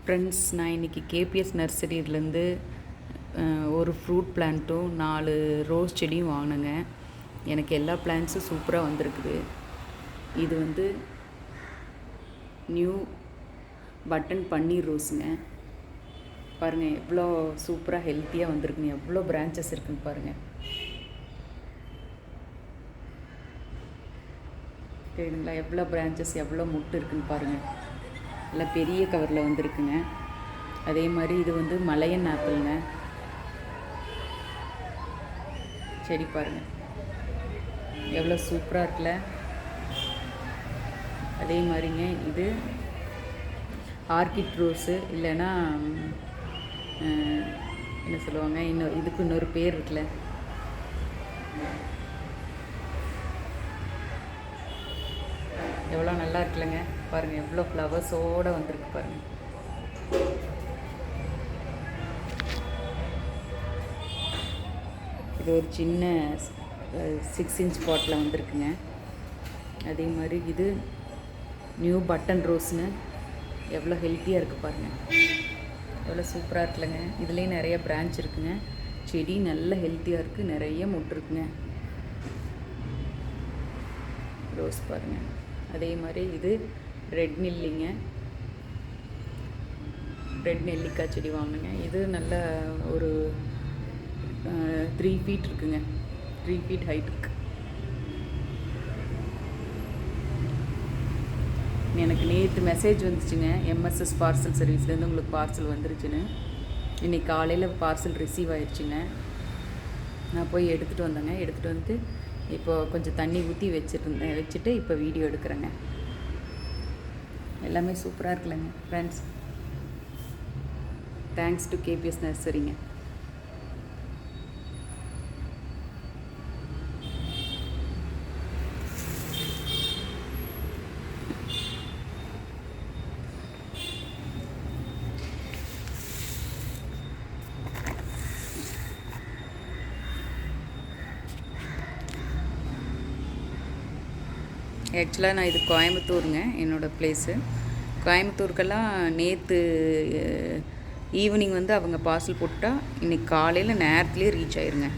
Friends, நான் இன்றைக்கி KBS நர்சரியிலேருந்து ஒரு ஃப்ரூட் பிளான்ட்டும் 4 ரோஸ் செடியும் வாங்கினேங்க. எனக்கு எல்லா பிளான்ட்ஸும் சூப்பராக வந்திருக்குது. இது வந்து நியூ பட்டன் பன்னீர் ரோஸுங்க. பாருங்கள் எவ்வளோ சூப்பராக ஹெல்த்தியாக வந்திருக்குங்க. எவ்வளோ பிரான்ச்சஸ் இருக்குன்னு பாருங்கள். தெரியுதுங்களா? எவ்வளோ பிரான்ச்சஸ், எவ்வளோ முட்டு இருக்குன்னு பாருங்கள். எல்லாம் பெரிய கவரில் வந்திருக்குங்க. அதே மாதிரி இது வந்து மலையன் ஆப்பிள்ங்க. செடி பாருங்கள் எவ்வளோ சூப்பராக இருக்குல்ல. அதே மாதிரிங்க இது ஆர்கிட் ரோஸு, இல்லைன்னா என்ன சொல்லுவாங்க, இதுக்கு இன்னொரு பேர் இருக்குல்ல, எவ்வளோ நல்லா இருக்குல்லங்க. பாருங்கள் எவ்வளோ ஃப்ளவர்ஸோடு வந்திருக்கு பாருங்கள். இது ஒரு சின்ன 6 இன்ச் பாட்டில் வந்திருக்குங்க. அதே மாதிரி இது நியூ பட்டன் ரோஸ்னு எவ்வளோ ஹெல்த்தியாக இருக்குது பாருங்கள். எவ்வளோ சூப்பராக இருக்குல்லங்க. இதுலேயும் நிறைய பிரான்ச் இருக்குங்க. செடி நல்ல ஹெல்த்தியாக இருக்குது, நிறைய முட்டு இருக்குங்க. ரோஸ் பாருங்கள். அதே மாதிரி இது ரெட் நெல்லிங்க. ரெட் நெல்லிக்காய் செடி வாங்கினேங்க. இது நல்ல ஒரு 3 ஃபீட் இருக்குங்க. 3 ஃபீட் ஹைட் இருக்குது. எனக்கு நேற்று மெசேஜ் வந்துச்சுங்க, எம்எஸ்எஸ் பார்சல் சர்வீஸ்லேருந்து உங்களுக்கு பார்சல் வந்துருச்சுன்னு. இன்றைக்கி காலையில் பார்சல் ரிசீவ் ஆயிடுச்சுங்க. நான் போய் எடுத்துகிட்டு வந்தேங்க. எடுத்துகிட்டு வந்து இப்போது கொஞ்சம் தண்ணி ஊற்றி வச்சுட்டு இப்போ வீடியோ எடுக்கிறேங்க. எல்லாமே சூப்பராக இருக்குல்லங்க ஃப்ரெண்ட்ஸ். தேங்க்ஸ் டு கேபிஎஸ் நர்சரிங்க. ஆக்சுவலாக நான் இது கோயம்புத்தூருங்க, என்னோடய ப்ளேஸு. கோயம்புத்தூருக்கெல்லாம் நேற்று ஈவினிங் வந்து அவங்க பார்சல் போட்டால் இன்றைக்கி காலையில் நேரத்துலேயே ரீச் ஆயிருங்க.